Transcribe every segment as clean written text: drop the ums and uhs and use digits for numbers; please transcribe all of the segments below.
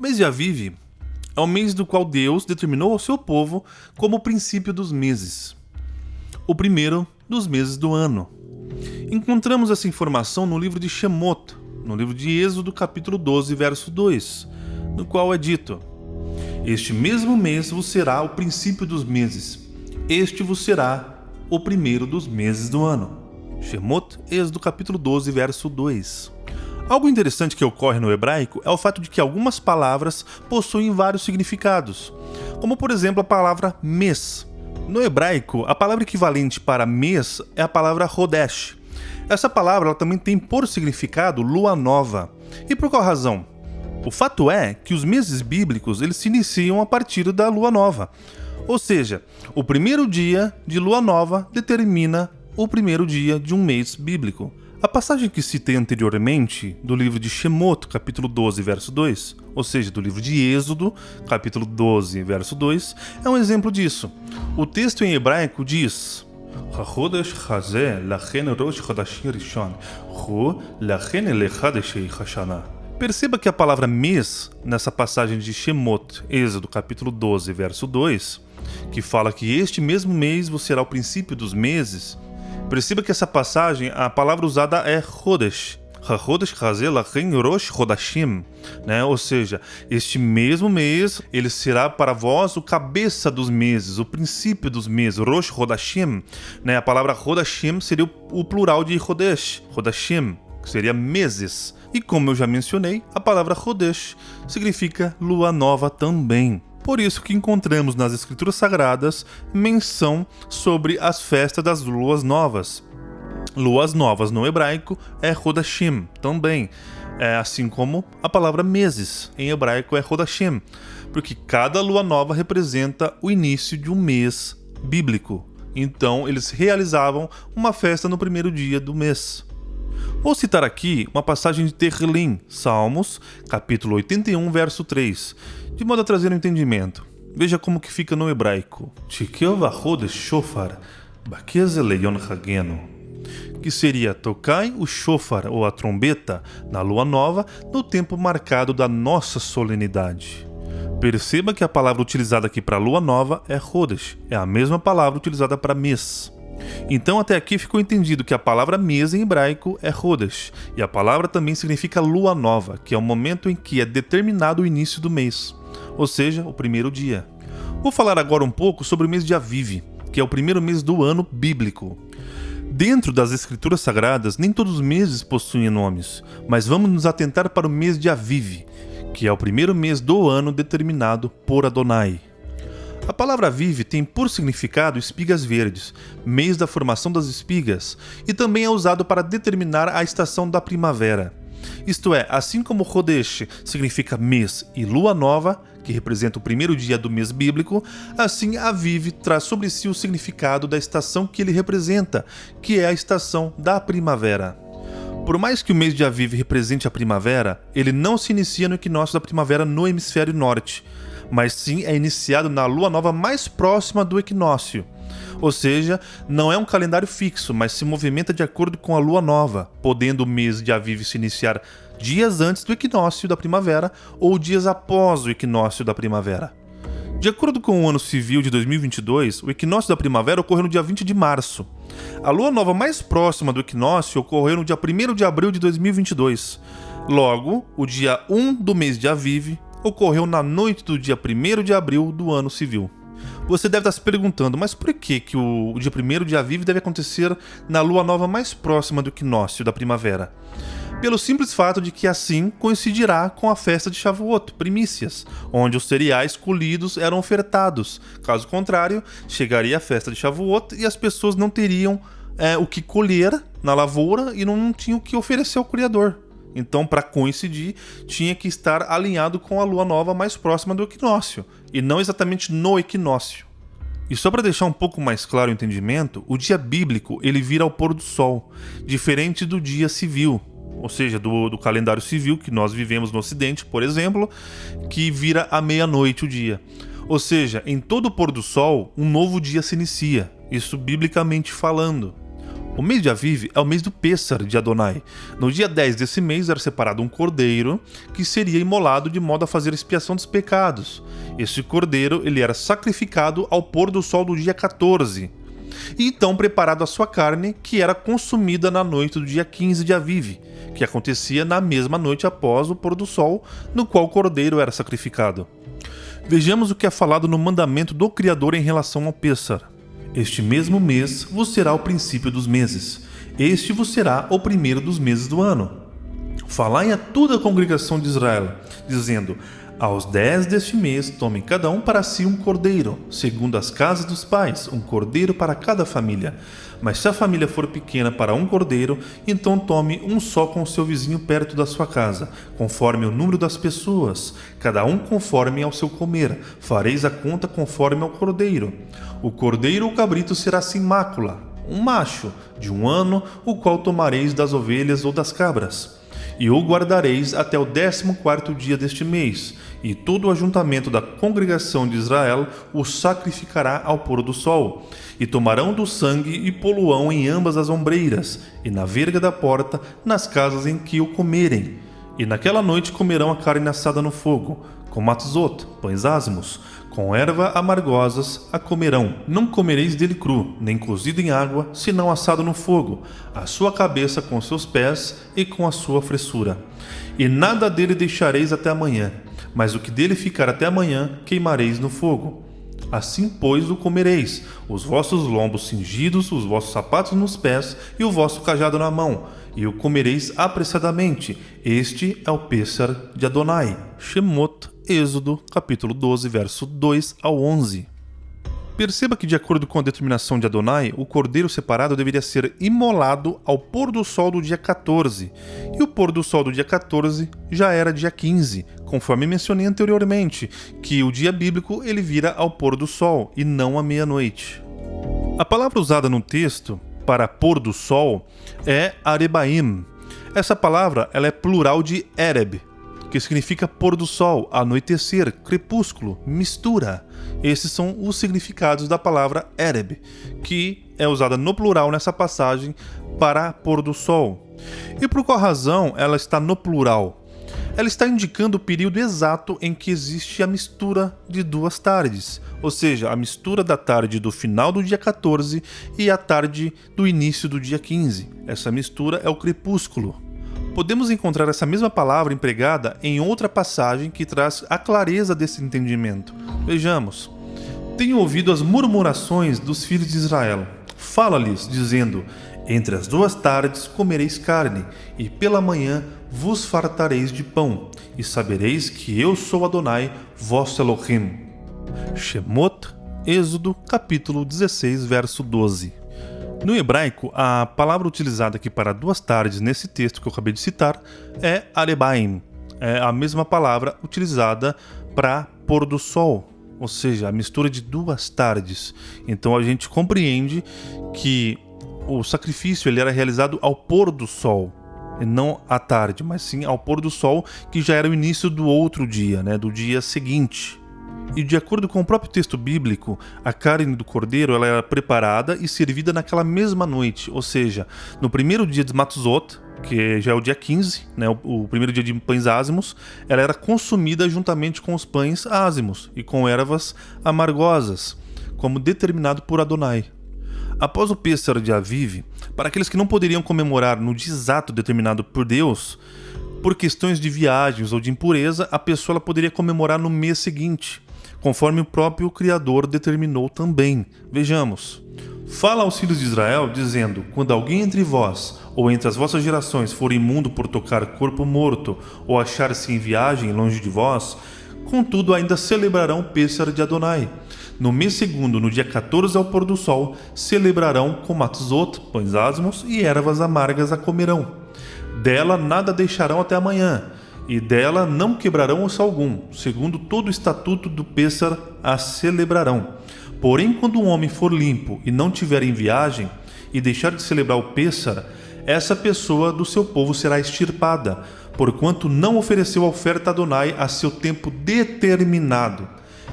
mês de Aviv é o mês do qual Deus determinou ao seu povo como o princípio dos meses, o primeiro dos meses do ano. Encontramos essa informação no livro de Shemot, no livro de Êxodo, capítulo 12, verso 2, no qual é dito: Este mesmo mês vos será o princípio dos meses, este vos será o primeiro dos meses do ano. Shemot, Êxodo, capítulo 12, verso 2. Algo interessante que ocorre no hebraico é o fato de que algumas palavras possuem vários significados, como por exemplo a palavra mês. No hebraico, a palavra equivalente para mês é a palavra Hodesh. Essa palavra ela também tem por significado lua nova. E por qual razão? O fato é que os meses bíblicos eles se iniciam a partir da lua nova. Ou seja, o primeiro dia de lua nova determina o primeiro dia de um mês bíblico. A passagem que citei anteriormente, do livro de Shemot, capítulo 12, verso 2, ou seja, do livro de Êxodo, capítulo 12, verso 2, é um exemplo disso. O texto em hebraico diz: HaChodesh hazeh lachen rosh chodashim rishon, hu lachen lechadeshei hashana. Perceba que a palavra mês, nessa passagem de Shemot, Êxodo, capítulo 12, verso 2, que fala que este mesmo mês vos será o princípio dos meses, perceba que essa passagem, a palavra usada é Chodesh. HaChodesh hazeh lachen rosh chodashim, ou seja, este mesmo mês, ele será para vós o cabeça dos meses, o princípio dos meses, rosh chodashim. A palavra chodashim seria o plural de Chodesh, chodashim, que seria meses. E como eu já mencionei, a palavra Chodesh significa lua nova também. Por isso que encontramos nas Escrituras Sagradas menção sobre as festas das luas novas. Luas novas no hebraico é Hodashim também, assim como a palavra meses em hebraico é Hodashim, porque cada lua nova representa o início de um mês bíblico. Então eles realizavam uma festa no primeiro dia do mês. Vou citar aqui uma passagem de Tehillim, Salmos, capítulo 81, verso 3, de modo a trazer um entendimento. Veja como que fica no hebraico. Que seria: tocai o shofar, ou a trombeta, na lua nova, no tempo marcado da nossa solenidade. Perceba que a palavra utilizada aqui para lua nova é Chodesh, é a mesma palavra utilizada para mês. Então até aqui ficou entendido que a palavra mês em hebraico é Chodesh, e a palavra também significa lua nova, que é o momento em que é determinado o início do mês, ou seja, o primeiro dia. Vou falar agora um pouco sobre o mês de Aviv, que é o primeiro mês do ano bíblico. Dentro das Escrituras Sagradas, nem todos os meses possuem nomes, mas vamos nos atentar para o mês de Aviv, que é o primeiro mês do ano determinado por Adonai. A palavra Aviv tem por significado espigas verdes, mês da formação das espigas, e também é usado para determinar a estação da primavera. Isto é, assim como Chodesh significa mês e lua nova, que representa o primeiro dia do mês bíblico, assim Aviv traz sobre si o significado da estação que ele representa, que é a estação da primavera. Por mais que o mês de Aviv represente a primavera, ele não se inicia no equinócio da primavera no hemisfério norte, mas sim é iniciado na lua nova mais próxima do equinócio. Ou seja, não é um calendário fixo, mas se movimenta de acordo com a lua nova, podendo o mês de Aviv se iniciar dias antes do equinócio da primavera ou dias após o equinócio da primavera. De acordo com o ano civil de 2022, o equinócio da primavera ocorreu no dia 20 de março. A lua nova mais próxima do equinócio ocorreu no dia 1º de abril de 2022. Logo, o dia 1 do mês de Aviv ocorreu na noite do dia 1º de abril do ano civil. Você deve estar se perguntando, mas por que o dia 1º de Aviv deve acontecer na lua nova mais próxima do equinócio da primavera? Pelo simples fato de que assim coincidirá com a festa de Shavuot, primícias, onde os cereais colhidos eram ofertados. Caso contrário, chegaria a festa de Shavuot e as pessoas não teriam o que colher na lavoura e não tinham o que oferecer ao Criador. Então, para coincidir, tinha que estar alinhado com a lua nova mais próxima do equinócio, e não exatamente no equinócio. E só para deixar um pouco mais claro o entendimento, o dia bíblico ele vira ao pôr do sol, diferente do dia civil, ou seja, do calendário civil que nós vivemos no Ocidente, por exemplo, que vira à meia-noite o dia. Ou seja, em todo pôr do sol, um novo dia se inicia, isso biblicamente falando. O mês de Aviv é o mês do Pêssar de Adonai. No dia 10 desse mês era separado um cordeiro que seria imolado de modo a fazer expiação dos pecados. Esse cordeiro ele era sacrificado ao pôr do sol do dia 14. E então preparado a sua carne, que era consumida na noite do dia 15 de Aviv, que acontecia na mesma noite após o pôr do sol, no qual o cordeiro era sacrificado. Vejamos o que é falado no mandamento do Criador em relação ao Pêssar. Este mesmo mês vos será o princípio dos meses. Este vos será o primeiro dos meses do ano. Falai a toda a congregação de Israel, dizendo: aos 10 deste mês tomem cada um para si um cordeiro, segundo as casas dos pais, um cordeiro para cada família. Mas se a família for pequena para um cordeiro, então tome um só com o seu vizinho perto da sua casa, conforme o número das pessoas, cada um conforme ao seu comer. Fareis a conta conforme ao cordeiro. O cordeiro ou cabrito será sem mácula, um macho, de 1 ano, o qual tomareis das ovelhas ou das cabras. E o guardareis até o 14º dia deste mês, e todo o ajuntamento da congregação de Israel o sacrificará ao pôr do sol. E tomarão do sangue e poluão em ambas as ombreiras, e na verga da porta, nas casas em que o comerem. E naquela noite comerão a carne assada no fogo, com matzot, pães asmos, com erva amargosas a comerão. Não comereis dele cru, nem cozido em água, senão assado no fogo, a sua cabeça com seus pés e com a sua fressura. E nada dele deixareis até amanhã, mas o que dele ficar até amanhã queimareis no fogo. Assim, pois, o comereis, os vossos lombos cingidos, os vossos sapatos nos pés e o vosso cajado na mão, e o comereis apressadamente. Este é o Pêssar de Adonai. Shemot, Êxodo, capítulo 12, verso 2 ao 11. Perceba que, de acordo com a determinação de Adonai, o cordeiro separado deveria ser imolado ao pôr do sol do dia 14, e o pôr do sol do dia 14 já era dia 15, conforme mencionei anteriormente, que o dia bíblico ele vira ao pôr do sol e não à meia-noite. A palavra usada no texto para pôr do sol é arebaim. Essa palavra ela é plural de ereb, que significa pôr do sol, anoitecer, crepúsculo, mistura. Esses são os significados da palavra ereb, que é usada no plural nessa passagem para pôr do sol. E por qual razão ela está no plural? Ela está indicando o período exato em que existe a mistura de duas tardes, ou seja, a mistura da tarde do final do dia 14 e a tarde do início do dia 15. Essa mistura é o crepúsculo. Podemos encontrar essa mesma palavra empregada em outra passagem que traz a clareza desse entendimento. Vejamos. Tenho ouvido as murmurações dos filhos de Israel. Fala-lhes, dizendo: entre as 2 tardes comereis carne, e pela manhã vos fartareis de pão, e sabereis que eu sou Adonai, vosso Elohim. Shemot, Êxodo, capítulo 16, verso 12. No hebraico, a palavra utilizada aqui para 2 tardes nesse texto que eu acabei de citar é arebaim. É a mesma palavra utilizada para pôr do sol, ou seja, a mistura de 2 tardes. Então a gente compreende que o sacrifício ele era realizado ao pôr do sol, e não à tarde, mas sim ao pôr do sol, que já era o início do outro dia, do dia seguinte. E de acordo com o próprio texto bíblico, a carne do cordeiro ela era preparada e servida naquela mesma noite, ou seja, no primeiro dia de Matzot, que já é o dia 15, o primeiro dia de pães ázimos, ela era consumida juntamente com os pães ázimos e com ervas amargosas, como determinado por Adonai. Após o Pêssar de Aviv, para aqueles que não poderiam comemorar no dia exato determinado por Deus, por questões de viagens ou de impureza, a pessoa ela poderia comemorar no mês seguinte, conforme o próprio Criador determinou também. Vejamos. Fala aos filhos de Israel, dizendo: quando alguém entre vós, ou entre as vossas gerações, for imundo por tocar corpo morto, ou achar-se em viagem longe de vós, contudo ainda celebrarão o Pêssar de Adonai. No mês segundo, no dia 14 ao pôr do sol, celebrarão com matzot, pães asmos e ervas amargas a comerão. Dela nada deixarão até amanhã, e dela não quebrarão osso algum, segundo todo o estatuto do Pêssar a celebrarão. Porém, quando um homem for limpo e não tiver em viagem, e deixar de celebrar o Pêssar, essa pessoa do seu povo será extirpada, porquanto não ofereceu a oferta a Adonai a seu tempo determinado.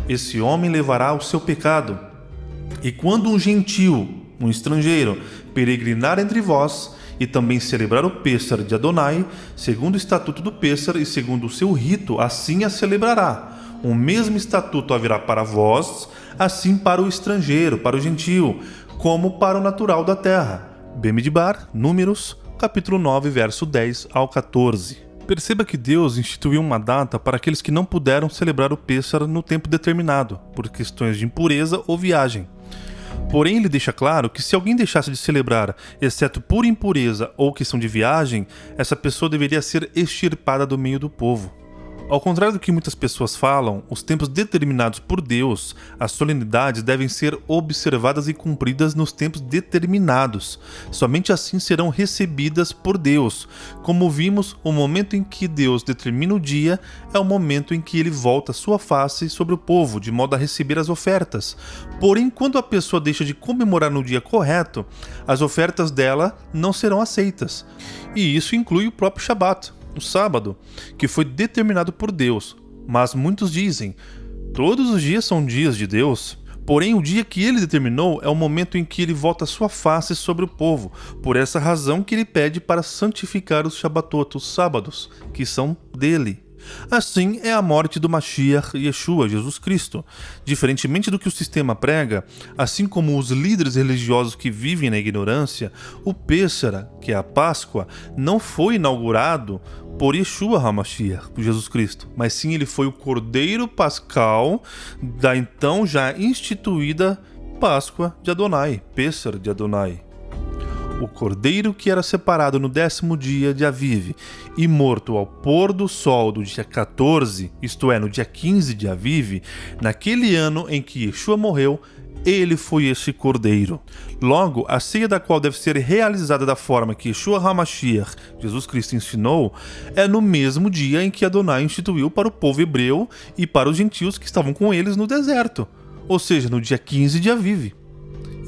Esse homem levará o seu pecado. E quando um gentio, um estrangeiro, peregrinar entre vós, e também celebrar o Pêssar de Adonai, segundo o estatuto do Pêssar e segundo o seu rito, assim a celebrará. O mesmo estatuto haverá para vós, assim para o estrangeiro, para o gentio, como para o natural da terra. Bemidbar, Números, capítulo 9, verso 10 ao 14. Perceba que Deus instituiu uma data para aqueles que não puderam celebrar o Pêssar no tempo determinado, por questões de impureza ou viagem. Porém, ele deixa claro que se alguém deixasse de celebrar, exceto por impureza ou questão de viagem, essa pessoa deveria ser extirpada do meio do povo. Ao contrário do que muitas pessoas falam, os tempos determinados por Deus, as solenidades devem ser observadas e cumpridas nos tempos determinados. Somente assim serão recebidas por Deus. Como vimos, o momento em que Deus determina o dia é o momento em que ele volta sua face sobre o povo, de modo a receber as ofertas. Porém, quando a pessoa deixa de comemorar no dia correto, as ofertas dela não serão aceitas. E isso inclui o próprio Shabat, o sábado, que foi determinado por Deus. Mas muitos dizem, todos os dias são dias de Deus. Porém, o dia que ele determinou é o momento em que ele volta sua face sobre o povo. Por essa razão que ele pede para santificar os Shabatot, os sábados, que são dele. Assim é a morte do Mashiach Yeshua, Jesus Cristo. Diferentemente do que o sistema prega, assim como os líderes religiosos que vivem na ignorância, o Pêssar, que é a Páscoa, não foi inaugurado por Yeshua HaMashiach, por Jesus Cristo, mas sim ele foi o Cordeiro Pascal da então já instituída Páscoa de Adonai, Pêssar de Adonai. O cordeiro que era separado no 10º dia de Aviv e morto ao pôr do sol do dia 14, isto é, no dia 15 de Aviv, naquele ano em que Yeshua morreu, ele foi esse cordeiro. Logo, a ceia da qual deve ser realizada da forma que Yeshua HaMashiach, Jesus Cristo, ensinou, é no mesmo dia em que Adonai instituiu para o povo hebreu e para os gentios que estavam com eles no deserto, ou seja, no dia 15 de Aviv.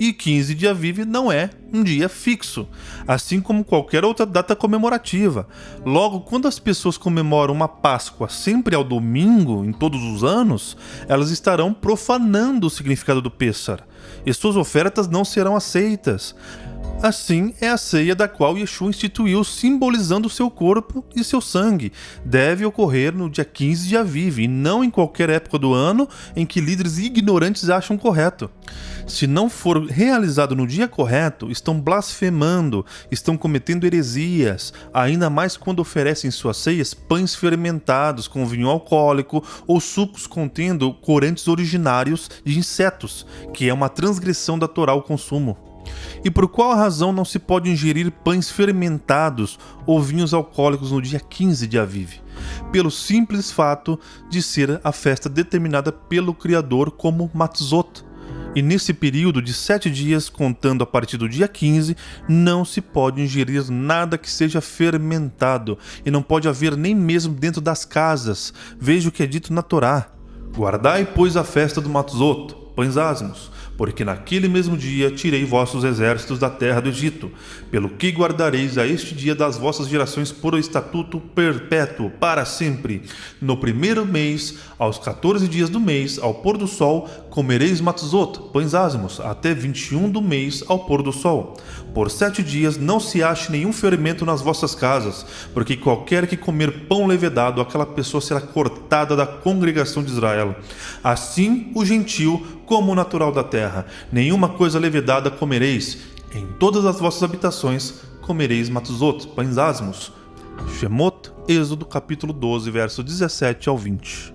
E 15 de Aviv não é um dia fixo, assim como qualquer outra data comemorativa. Logo, quando as pessoas comemoram uma Páscoa sempre ao domingo, em todos os anos, elas estarão profanando o significado do Pêssar, e suas ofertas não serão aceitas. Assim é a ceia da qual Yeshua instituiu, simbolizando seu corpo e seu sangue. Deve ocorrer no dia 15 de Aviv, e não em qualquer época do ano em que líderes ignorantes acham correto. Se não for realizado no dia correto, estão blasfemando, estão cometendo heresias, ainda mais quando oferecem suas ceias pães fermentados com vinho alcoólico ou sucos contendo corantes originários de insetos, que é uma transgressão da Torá ao consumo. E por qual razão não se pode ingerir pães fermentados ou vinhos alcoólicos no dia 15 de Aviv? Pelo simples fato de ser a festa determinada pelo Criador como Matzot. E nesse período de 7 dias, contando a partir do dia 15, não se pode ingerir nada que seja fermentado, e não pode haver nem mesmo dentro das casas. Veja o que é dito na Torá. Guardai, pois, a festa do Matzot, pães asmos, porque naquele mesmo dia tirei vossos exércitos da terra do Egito, pelo que guardareis a este dia das vossas gerações por estatuto perpétuo, para sempre. No primeiro mês, aos 14 dias do mês, ao pôr do sol, comereis matzot, pães asmos, até 21 do mês, ao pôr do sol. Por 7 dias não se ache nenhum fermento nas vossas casas, porque qualquer que comer pão levedado, aquela pessoa será cortada da congregação de Israel. Assim o gentio como o natural da terra. Nenhuma coisa levedada comereis. Em todas as vossas habitações comereis matzot, pães asmos. Shemot, Êxodo capítulo 12, verso 17 ao 20.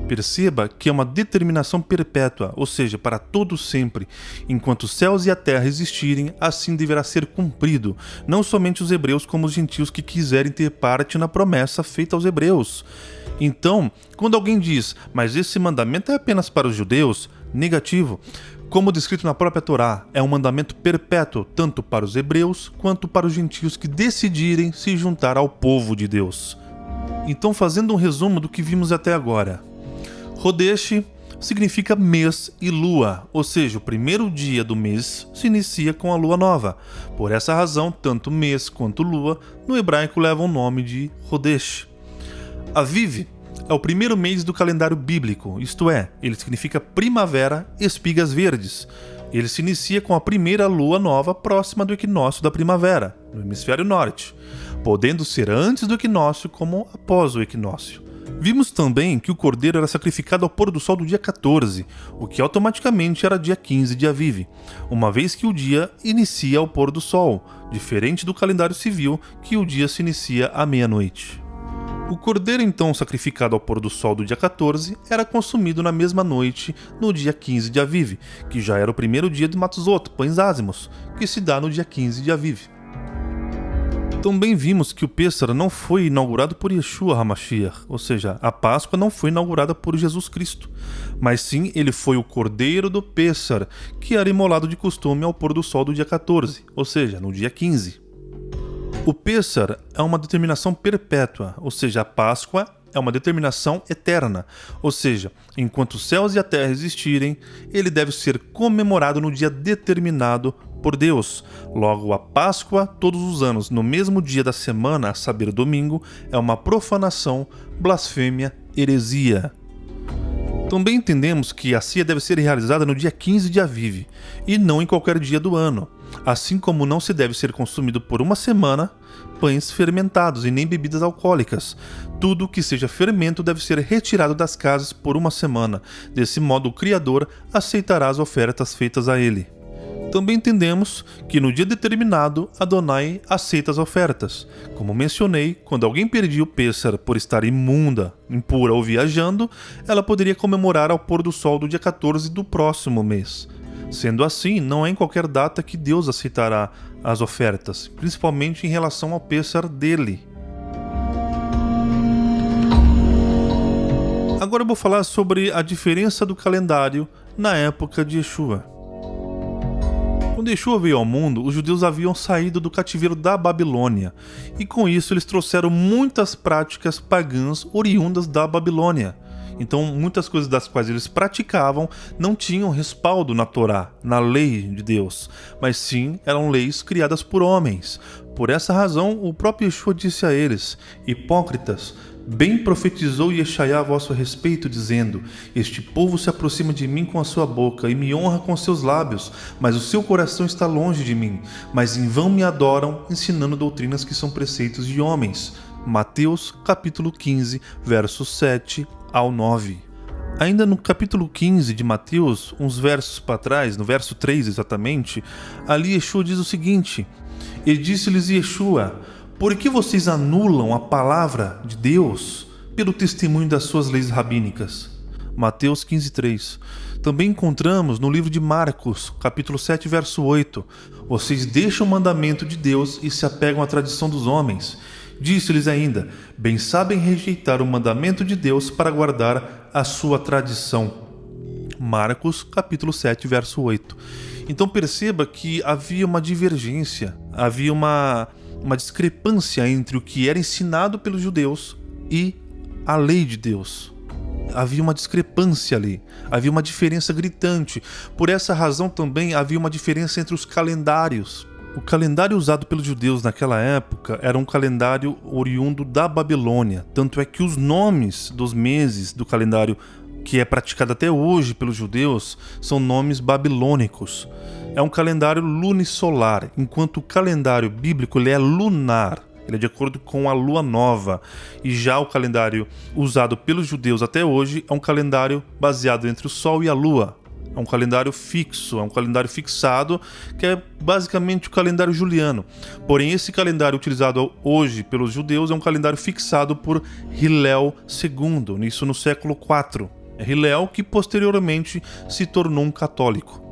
Perceba que é uma determinação perpétua, ou seja, para todo sempre. Enquanto os céus e a terra existirem, assim deverá ser cumprido, não somente os hebreus como os gentios que quiserem ter parte na promessa feita aos hebreus. Então, quando alguém diz, mas esse mandamento é apenas para os judeus, negativo. Como descrito na própria Torá, é um mandamento perpétuo, tanto para os hebreus quanto para os gentios que decidirem se juntar ao povo de Deus. Então, fazendo um resumo do que vimos até agora. Rodesh significa mês e lua, ou seja, o primeiro dia do mês se inicia com a lua nova. Por essa razão, tanto mês quanto lua no hebraico levam o nome de Rodesh. Aviv é o primeiro mês do calendário bíblico, isto é, ele significa primavera, espigas verdes. Ele se inicia com a primeira lua nova próxima do equinócio da primavera, no hemisfério norte, podendo ser antes do equinócio como após o equinócio. Vimos também que o cordeiro era sacrificado ao pôr do sol do dia 14, o que automaticamente era dia 15 de Aviv, uma vez que o dia inicia ao pôr do sol, diferente do calendário civil, que o dia se inicia à meia-noite. O cordeiro então sacrificado ao pôr do sol do dia 14 era consumido na mesma noite no dia 15 de Aviv, que já era o primeiro dia de Matzot, pães ázimos, que se dá no dia 15 de Aviv. Também vimos que o Pêssar não foi inaugurado por Yeshua HaMashiach, ou seja, a Páscoa não foi inaugurada por Jesus Cristo, mas sim ele foi o cordeiro do Pêssar, que era imolado de costume ao pôr do sol do dia 14, ou seja, no dia 15. O Pêssar é uma determinação perpétua, ou seja, a Páscoa é uma determinação eterna, ou seja, enquanto os céus e a terra existirem, ele deve ser comemorado no dia determinado por Deus. Logo, a Páscoa, todos os anos, no mesmo dia da semana, a saber, domingo, é uma profanação, blasfêmia, heresia. Também entendemos que a ceia deve ser realizada no dia 15 de Aviv, e não em qualquer dia do ano, assim como não se deve ser consumido por uma semana pães fermentados e nem bebidas alcoólicas. Tudo que seja fermento deve ser retirado das casas por uma semana. Desse modo, o Criador aceitará as ofertas feitas a ele. Também entendemos que no dia determinado, Adonai aceita as ofertas. Como mencionei, quando alguém perdia o Pêssar por estar imunda, impura ou viajando, ela poderia comemorar ao pôr do sol do dia 14 do próximo mês. Sendo assim, não é em qualquer data que Deus aceitará as ofertas, principalmente em relação ao Pêssar dele. Agora eu vou falar sobre a diferença do calendário na época de Yeshua. Quando Yeshua veio ao mundo, os judeus haviam saído do cativeiro da Babilônia, e com isso eles trouxeram muitas práticas pagãs oriundas da Babilônia. Então, muitas coisas das quais eles praticavam não tinham respaldo na Torá, na lei de Deus, mas sim eram leis criadas por homens. Por essa razão, o próprio Yeshua disse a eles: hipócritas, bem profetizou Yeshaiá a vosso respeito, dizendo: este povo se aproxima de mim com a sua boca e me honra com seus lábios, mas o seu coração está longe de mim, mas em vão me adoram, ensinando doutrinas que são preceitos de homens. Mateus capítulo 15, versos 7 ao 9. Ainda no capítulo 15 de Mateus, uns versos para trás, no verso 3 exatamente, ali Yeshua diz o seguinte: e disse-lhes Yeshua: por que vocês anulam a palavra de Deus pelo testemunho das suas leis rabínicas? Mateus 15:3. Também encontramos no livro de Marcos, capítulo 7, verso 8: vocês deixam o mandamento de Deus e se apegam à tradição dos homens. Disse-lhes ainda: bem sabem rejeitar o mandamento de Deus para guardar a sua tradição. Marcos, capítulo 7, verso 8. Então perceba que havia uma divergência, havia uma discrepância entre o que era ensinado pelos judeus e a lei de Deus. Havia uma discrepância ali, havia uma diferença gritante. Por essa razão também havia uma diferença entre os calendários. O calendário usado pelos judeus naquela época era um calendário oriundo da Babilônia, tanto é que os nomes dos meses do calendário que é praticado até hoje pelos judeus são nomes babilônicos. É um calendário lunisolar, enquanto o calendário bíblico ele é lunar, ele é de acordo com a lua nova. E já o calendário usado pelos judeus até hoje é um calendário baseado entre o sol e a lua. É um calendário fixo, é um calendário fixado, que é basicamente o calendário juliano. Porém, esse calendário utilizado hoje pelos judeus é um calendário fixado por Hillel II, isso no século IV. É Hillel que posteriormente se tornou um católico.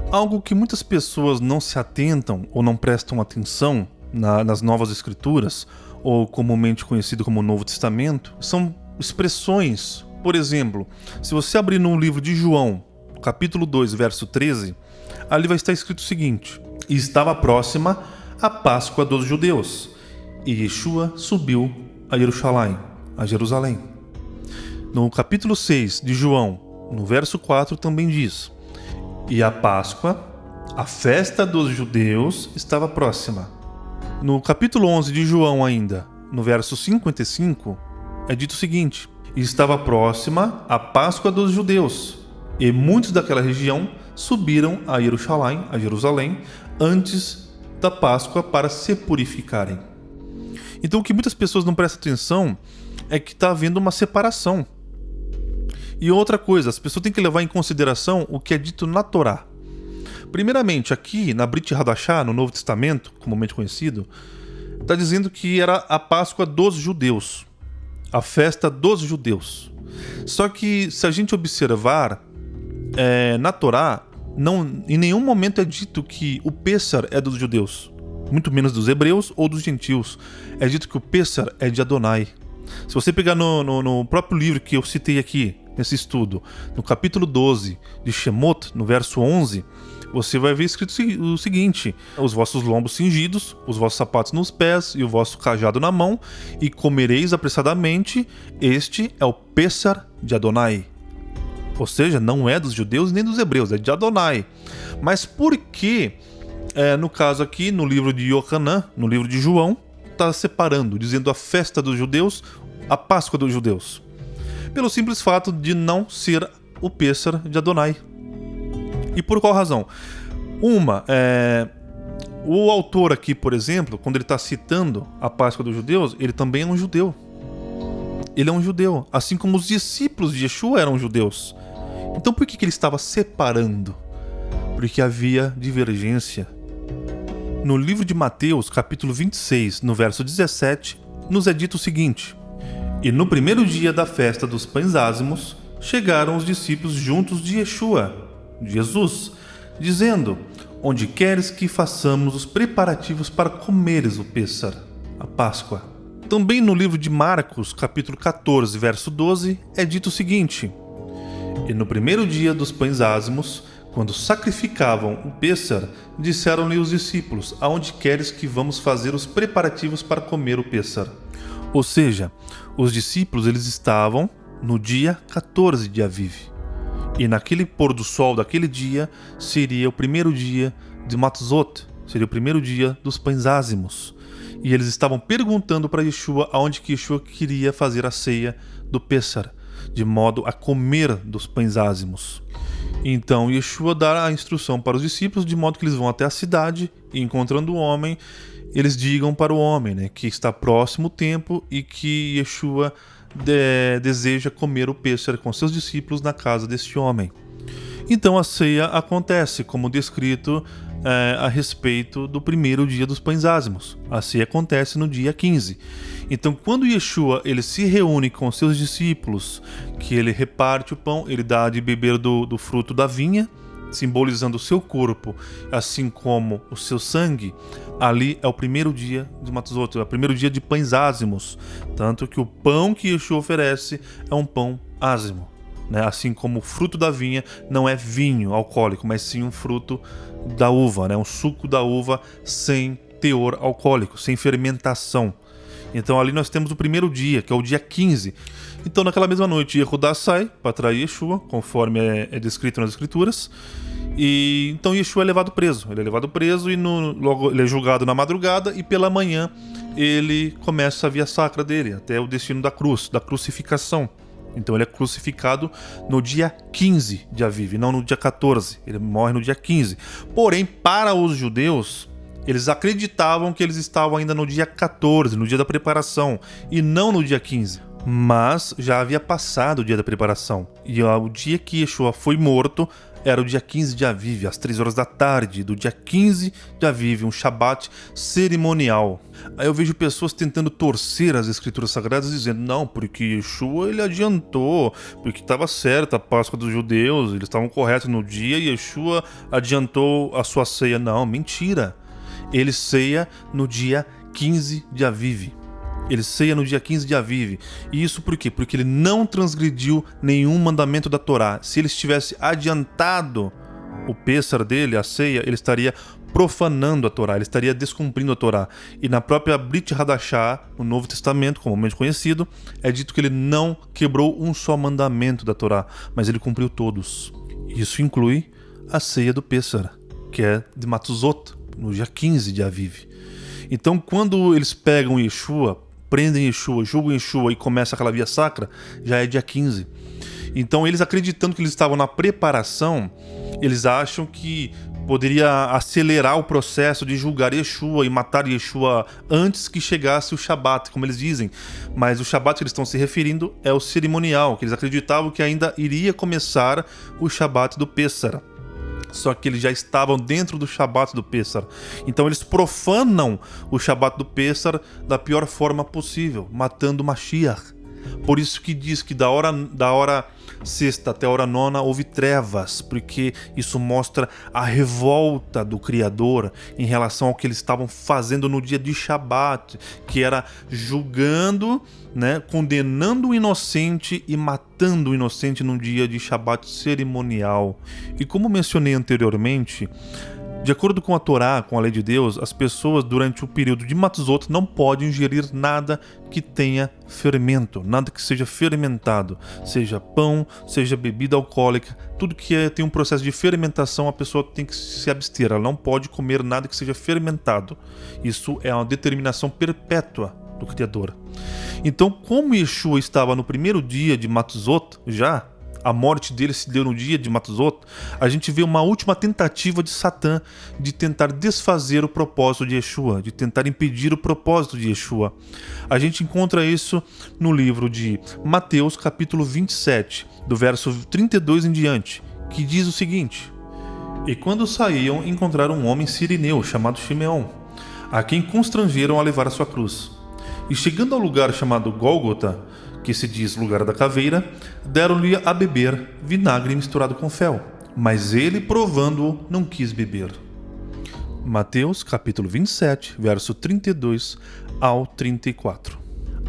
Algo que muitas pessoas não se atentam ou não prestam atenção nas Novas Escrituras, ou comumente conhecido como Novo Testamento, são expressões. Por exemplo, se você abrir no livro de João, capítulo 2, verso 13, ali vai estar escrito o seguinte: e estava próxima a Páscoa dos judeus, e Yeshua subiu a Jerusalém. No capítulo 6 de João, no verso 4, também diz: e a Páscoa, a festa dos judeus, estava próxima. No capítulo 11 de João ainda, no verso 55, é dito o seguinte: e estava próxima a Páscoa dos judeus, e muitos daquela região subiram a Jerusalém, antes da Páscoa para se purificarem. Então o que muitas pessoas não prestam atenção é que está havendo uma separação. E outra coisa, as pessoas têm que levar em consideração o que é dito na Torá. Primeiramente, aqui na Brit Hadashah, no Novo Testamento, comumente conhecido, está dizendo que era a Páscoa dos judeus, a festa dos judeus. Só que se a gente observar, na Torá, em nenhum momento é dito que o Pêssar é dos judeus, muito menos dos hebreus ou dos gentios. É dito que o Pêssar é de Adonai. Se você pegar no próprio livro que eu citei aqui, nesse estudo, no capítulo 12 de Shemot, no verso 11, você vai ver escrito o seguinte: os vossos lombos cingidos, os vossos sapatos nos pés e o vosso cajado na mão, e comereis apressadamente, este é o Pêssar de Adonai. Ou seja, não é dos judeus nem dos hebreus, é de Adonai. Mas por que, no caso aqui, no livro de Yohanan, no livro de João, está separando, dizendo a festa dos judeus, a Páscoa dos judeus? Pelo simples fato de não ser o Pêssar de Adonai. E por qual razão? O autor aqui, por exemplo, quando ele está citando a Páscoa dos judeus, ele também é um judeu. Ele é um judeu, assim como os discípulos de Yeshua eram judeus. Então por que ele estava separando? Porque havia divergência. No livro de Mateus, capítulo 26, no verso 17, nos é dito o seguinte: e no primeiro dia da festa dos pães ázimos, chegaram os discípulos juntos de Yeshua, Jesus, dizendo: onde queres que façamos os preparativos para comeres o Pêssar, a Páscoa? Também no livro de Marcos, capítulo 14, verso 12, é dito o seguinte: e no primeiro dia dos pães ázimos, quando sacrificavam o Pêssar, disseram-lhe os discípulos: aonde queres que vamos fazer os preparativos para comer o Pêssar? Ou seja, os discípulos eles estavam no dia 14 de Aviv. E naquele pôr do sol daquele dia seria o primeiro dia de Matzot, seria o primeiro dia dos pães ázimos. E eles estavam perguntando para Yeshua aonde que Yeshua queria fazer a ceia do Pêssar, de modo a comer dos pães ázimos. Então Yeshua dá a instrução para os discípulos de modo que eles vão até a cidade e, encontrando o homem, eles digam para o homem, que está próximo o tempo e que Yeshua deseja comer o Pêssar com seus discípulos na casa deste homem. Então a ceia acontece, como descrito a respeito do primeiro dia dos pães ázimos. A ceia acontece no dia 15. Então quando Yeshua ele se reúne com seus discípulos, que ele reparte o pão, ele dá de beber do fruto da vinha, simbolizando o seu corpo, assim como o seu sangue. Ali é o primeiro dia de Matzot, é o primeiro dia de pães ázimos, tanto que o pão que Yeshua oferece é um pão ázimo, assim como o fruto da vinha não é vinho alcoólico, mas sim um fruto da uva, um suco da uva sem teor alcoólico, sem fermentação. Então ali nós temos o primeiro dia, que é o dia 15. Então naquela mesma noite Yehudá sai para trair Yeshua, conforme é descrito nas escrituras. E então Yeshua é levado preso. Ele é levado preso e logo ele é julgado na madrugada, e pela manhã ele começa a via sacra dele, até o destino da cruz, da crucificação. Então ele é crucificado no dia 15 de Aviv, não no dia 14. Ele morre no dia 15. Porém, para os judeus, eles acreditavam que eles estavam ainda no dia 14, no dia da preparação, e não no dia 15. Mas já havia passado o dia da preparação. E o dia que Yeshua foi morto era o dia 15 de Aviv, às 3 horas da tarde, do dia 15 de Aviv, um Shabat cerimonial. Aí eu vejo pessoas tentando torcer as escrituras sagradas, dizendo: não, porque Yeshua ele adiantou, porque estava certa a Páscoa dos judeus, eles estavam corretos no dia e Yeshua adiantou a sua ceia. Não, mentira. Ele ceia no dia 15 de Aviv. Ele ceia no dia 15 de Aviv. E isso por quê? Porque ele não transgrediu nenhum mandamento da Torá. Se ele tivesse adiantado o Pêssar dele, a ceia, ele estaria profanando a Torá, ele estaria descumprindo a Torá. E na própria Brit Hadashah, no Novo Testamento, comumente conhecido, é dito que ele não quebrou um só mandamento da Torá, mas ele cumpriu todos. Isso inclui a ceia do Pêssar, que é de Matzot, no dia 15 de Aviv. Então quando eles pegam Yeshua, prendem Yeshua, julgam Yeshua e começa aquela via sacra, já é dia 15. Então eles, acreditando que eles estavam na preparação, eles acham que poderia acelerar o processo de julgar Yeshua e matar Yeshua antes que chegasse o Shabat, como eles dizem. Mas o Shabat que eles estão se referindo é o cerimonial, que eles acreditavam que ainda iria começar o Shabat do Pêssar. Só que eles já estavam dentro do Shabat do Pêssar. Então eles profanam o Shabat do Pêssar da pior forma possível, matando Mashiach. Por isso que diz que da hora sexta até a hora nona houve trevas, porque isso mostra a revolta do Criador em relação ao que eles estavam fazendo no dia de Shabat, que era julgando, né, condenando o inocente e matando o inocente num dia de Shabat cerimonial. E como mencionei anteriormente, de acordo com a Torá, com a lei de Deus, as pessoas durante o período de Matzot não podem ingerir nada que tenha fermento, nada que seja fermentado, seja pão, seja bebida alcoólica, tudo que tem um processo de fermentação a pessoa tem que se abster, ela não pode comer nada que seja fermentado. Isso é uma determinação perpétua do Criador. Então, como Yeshua estava no primeiro dia de Matzot, já a morte dele se deu no dia de Matzot, a gente vê uma última tentativa de Satã de tentar desfazer o propósito de Yeshua, de tentar impedir o propósito de Yeshua. A gente encontra isso no livro de Mateus, capítulo 27, do verso 32 em diante, que diz o seguinte: E quando saíam, encontraram um homem sirineu chamado Shimeon, a quem constrangeram a levar a sua cruz. E chegando ao lugar chamado Gólgota, que se diz lugar da caveira, deram-lhe a beber vinagre misturado com fel, mas ele, provando-o, não quis beber. Mateus, capítulo 27, verso 32 ao 34.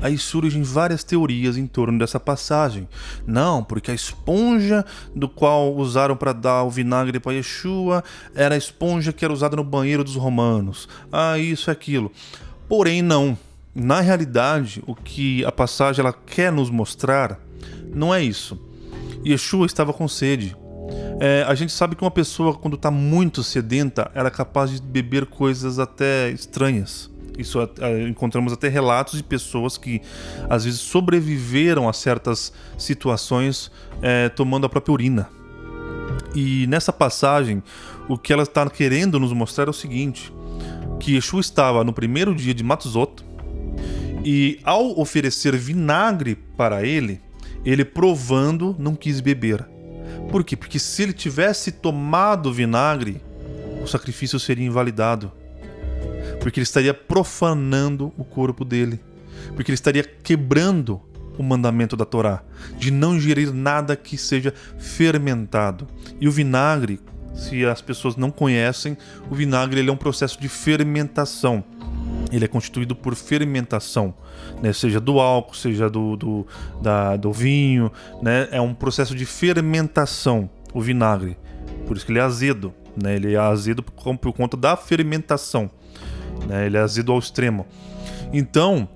Aí surgem várias teorias em torno dessa passagem. Não, porque a esponja do qual usaram para dar o vinagre para Yeshua era a esponja que era usada no banheiro dos romanos. Isso e aquilo. Porém, não. Na realidade, o que a passagem ela quer nos mostrar não é isso. Yeshua estava com sede. A gente sabe que uma pessoa, quando está muito sedenta, ela é capaz de beber coisas até estranhas. Isso encontramos até relatos de pessoas que às vezes sobreviveram a certas situações tomando a própria urina. E nessa passagem, o que ela está querendo nos mostrar é o seguinte: que Yeshua estava no primeiro dia de Matzot, e ao oferecer vinagre para ele, ele provando não quis beber. Por quê? Porque se ele tivesse tomado vinagre, o sacrifício seria invalidado. Porque ele estaria profanando o corpo dele. Porque ele estaria quebrando o mandamento da Torá, de não ingerir nada que seja fermentado. E o vinagre, se as pessoas não conhecem, o vinagre ele é um processo de fermentação. Ele é constituído por fermentação, né? Seja do álcool, seja do vinho, né? É um processo de fermentação, o vinagre. Por isso que ele é azedo, né? Ele é azedo por conta da fermentação, né? Ele é azedo ao extremo. Então,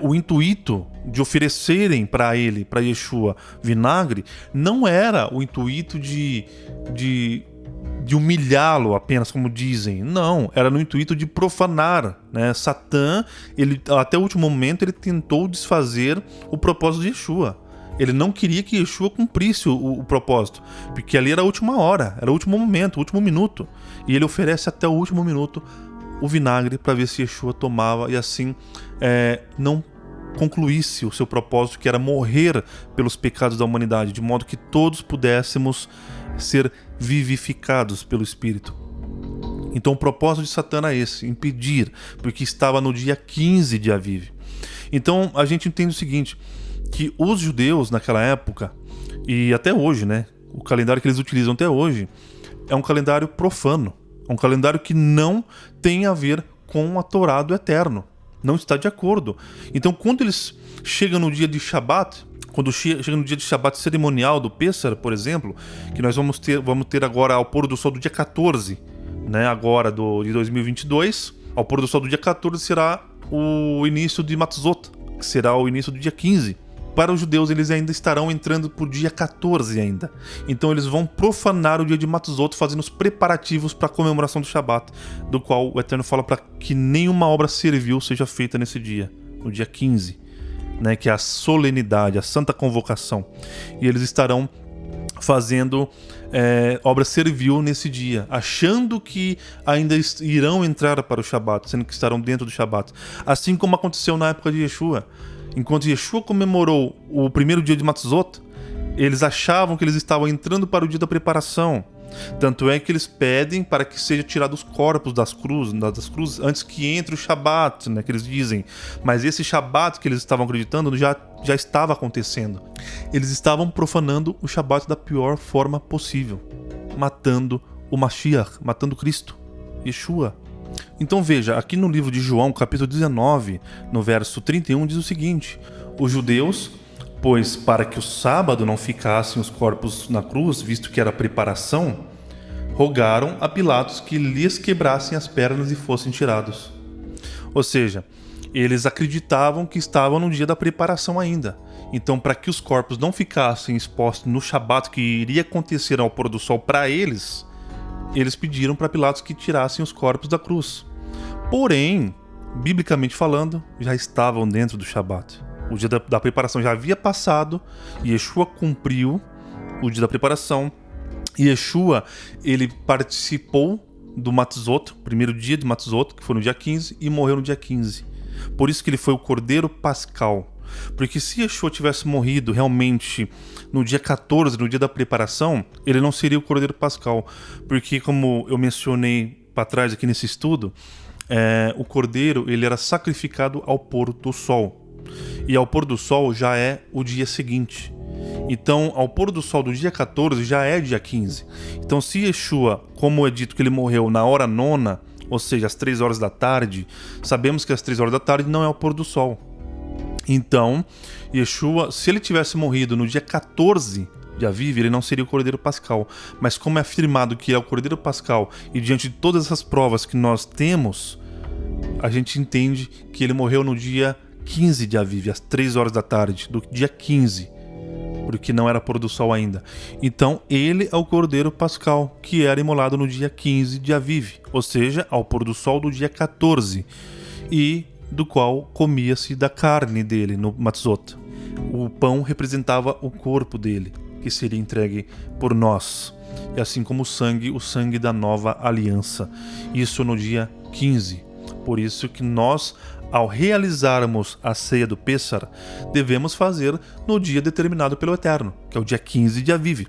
o intuito de oferecerem para ele, para Yeshua, vinagre, não era o intuito de humilhá-lo apenas, como dizem. Não, era no intuito de profanar, né? Satã, ele, até o último momento, ele tentou desfazer o propósito de Yeshua. Ele não queria que Yeshua cumprisse o propósito, porque ali era a última hora, era o último momento, o último minuto. E ele oferece até o último minuto o vinagre para ver se Yeshua tomava e assim não concluísse o seu propósito, que era morrer pelos pecados da humanidade, de modo que todos pudéssemos ser vivificados pelo Espírito. Então o propósito de Satã é esse, impedir, porque estava no dia 15 de Aviv. Então a gente entende o seguinte, que os judeus naquela época, e até hoje, né, o calendário que eles utilizam até hoje, é um calendário profano, é um calendário que não tem a ver com a Torá do Eterno, não está de acordo. Então quando eles chegam no dia de Shabat, quando chega no dia de Shabat cerimonial do Pêssar, por exemplo, que nós vamos ter agora ao pôr do sol do dia 14, né, agora de 2022, ao pôr do sol do dia 14 será o início de Matzot, que será o início do dia 15. Para os judeus, eles ainda estarão entrando para o dia 14 ainda. Então eles vão profanar o dia de Matzot, fazendo os preparativos para a comemoração do Shabat, do qual o Eterno fala para que nenhuma obra servil seja feita nesse dia, no dia 15. né, que é a solenidade, a santa convocação. E eles estarão fazendo obra servil nesse dia, achando que ainda irão entrar para o Shabat, sendo que estarão dentro do Shabat. Assim como aconteceu na época de Yeshua. Enquanto Yeshua comemorou o primeiro dia de Matzot, eles achavam que eles estavam entrando para o dia da preparação. Tanto é que eles pedem para que sejam tirados os corpos das cruzes antes que entre o Shabat, né, que eles dizem. Mas esse Shabat que eles estavam acreditando já estava acontecendo. Eles estavam profanando o Shabat da pior forma possível, matando o Mashiach, matando Cristo, Yeshua. Então veja, aqui no livro de João, capítulo 19, no verso 31, diz o seguinte: os judeus, pois para que o sábado não ficassem os corpos na cruz, visto que era preparação, rogaram a Pilatos que lhes quebrassem as pernas e fossem tirados. Ou seja, eles acreditavam que estavam no dia da preparação ainda. Então, para que os corpos não ficassem expostos no Shabat, que iria acontecer ao pôr do sol para eles pediram para Pilatos que tirassem os corpos da cruz. Porém, biblicamente falando, já estavam dentro do Shabat. O dia da preparação já havia passado, e Yeshua cumpriu o dia da preparação. E Yeshua, ele participou do Matzot, primeiro dia de Matzot, que foi no dia 15, e morreu no dia 15. Por isso que ele foi o Cordeiro Pascal. Porque se Yeshua tivesse morrido realmente no dia 14, no dia da preparação, ele não seria o Cordeiro Pascal. Porque, como eu mencionei para trás aqui nesse estudo, o Cordeiro ele era sacrificado ao pôr do sol. E ao pôr do sol já é o dia seguinte. Então, ao pôr do sol do dia 14 já é dia 15. Então, se Yeshua, como é dito que ele morreu na hora nona, ou seja, às 3 horas da tarde, sabemos que às 3 horas da tarde não é o pôr do sol. Então, Yeshua, se ele tivesse morrido no dia 14 de Aviv, ele não seria o Cordeiro Pascal. Mas como é afirmado que é o Cordeiro Pascal, e diante de todas essas provas que nós temos, a gente entende que ele morreu no dia 15 de Aviv, às 3 horas da tarde, do dia 15, porque não era pôr do sol ainda. Então, ele é o Cordeiro Pascal, que era imolado no dia 15 de Aviv, ou seja, ao pôr do sol do dia 14, e do qual comia-se da carne dele no Matzot. O pão representava o corpo dele, que seria entregue por nós, e assim como o sangue da nova aliança. Isso no dia 15. Por isso que nós, ao realizarmos a ceia do Pêssar, devemos fazer no dia determinado pelo Eterno, que é o dia 15 de Aviv.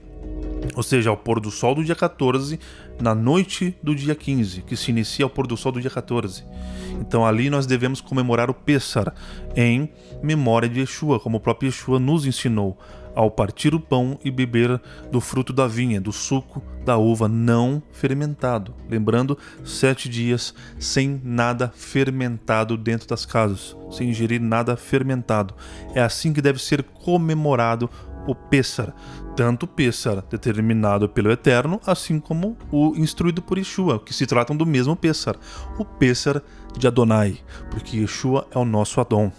Ou seja, ao pôr do sol do dia 14, na noite do dia 15, que se inicia ao pôr do sol do dia 14. Então ali nós devemos comemorar o Pêssar em memória de Yeshua, como o próprio Yeshua nos ensinou, ao partir o pão e beber do fruto da vinha, do suco da uva não fermentado. Lembrando, 7 dias sem nada fermentado dentro das casas, sem ingerir nada fermentado. É assim que deve ser comemorado o Pêssar, tanto o Pêssar determinado pelo Eterno, assim como o instruído por Yeshua, que se tratam do mesmo Pêssar, o Pêssar de Adonai, porque Yeshua é o nosso Adon.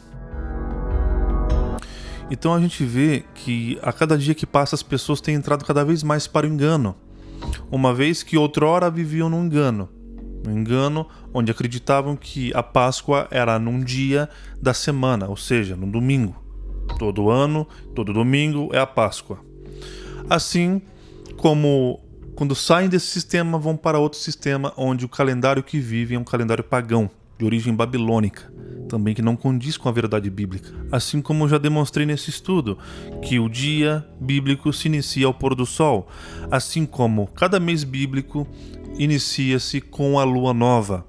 Então a gente vê que a cada dia que passa as pessoas têm entrado cada vez mais para o engano, uma vez que outrora viviam no engano onde acreditavam que a Páscoa era num dia da semana, ou seja, no domingo. Todo ano, todo domingo é a Páscoa. Assim como quando saem desse sistema vão para outro sistema onde o calendário que vivem é um calendário pagão, de origem babilônica, também que não condiz com a verdade bíblica. Assim como eu já demonstrei nesse estudo, que o dia bíblico se inicia ao pôr do sol, assim como cada mês bíblico inicia-se com a lua nova.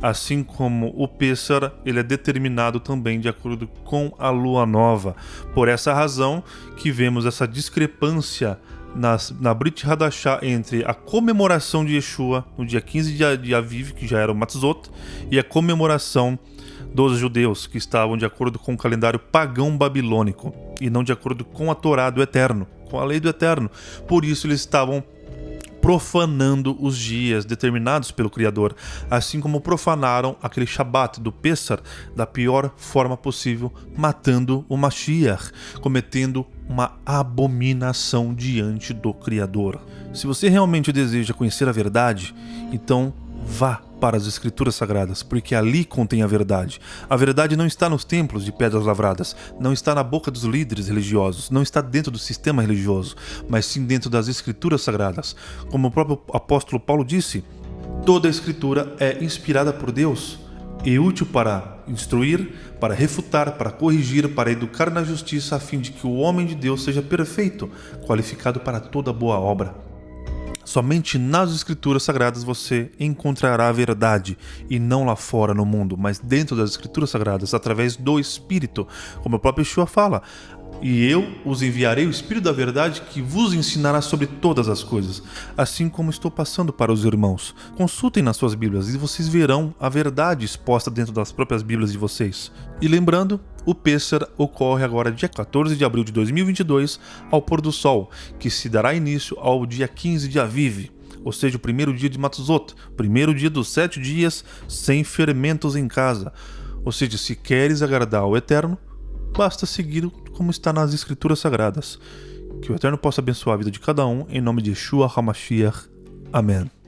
Assim como o Pêssar, ele é determinado também de acordo com a lua nova. Por essa razão que vemos essa discrepância na Brit Hadashah entre a comemoração de Yeshua no dia 15 de Aviv, que já era o Matzot, e a comemoração dos judeus, que estavam de acordo com o calendário pagão babilônico, e não de acordo com a Torá do Eterno, com a lei do Eterno. Por isso eles estavam profanando os dias determinados pelo Criador, assim como profanaram aquele Shabat do Pêssar da pior forma possível, matando o Mashiach, cometendo uma abominação diante do Criador. Se você realmente deseja conhecer a verdade, então Vá para as Escrituras Sagradas, porque ali contém a verdade. A verdade não está nos templos de pedras lavradas, não está na boca dos líderes religiosos, não está dentro do sistema religioso, mas sim dentro das Escrituras Sagradas. Como o próprio apóstolo Paulo disse, toda a Escritura é inspirada por Deus e útil para instruir, para refutar, para corrigir, para educar na justiça, a fim de que o homem de Deus seja perfeito, qualificado para toda boa obra. Somente nas Escrituras Sagradas você encontrará a verdade, e não lá fora no mundo, mas dentro das Escrituras Sagradas, através do Espírito, como o próprio Yeshua fala. E eu os enviarei o Espírito da verdade que vos ensinará sobre todas as coisas, assim como estou passando para os irmãos. Consultem nas suas Bíblias e vocês verão a verdade exposta dentro das próprias Bíblias de vocês. E lembrando, o Pêssar ocorre agora dia 14 de abril de 2022, ao pôr do sol, que se dará início ao dia 15 de Aviv, ou seja, o primeiro dia de Matzot, primeiro dia dos 7 dias sem fermentos em casa. Ou seja, se queres agradar ao Eterno, basta seguir como está nas Escrituras Sagradas. Que o Eterno possa abençoar a vida de cada um, em nome de Yeshua HaMashiach. Amém.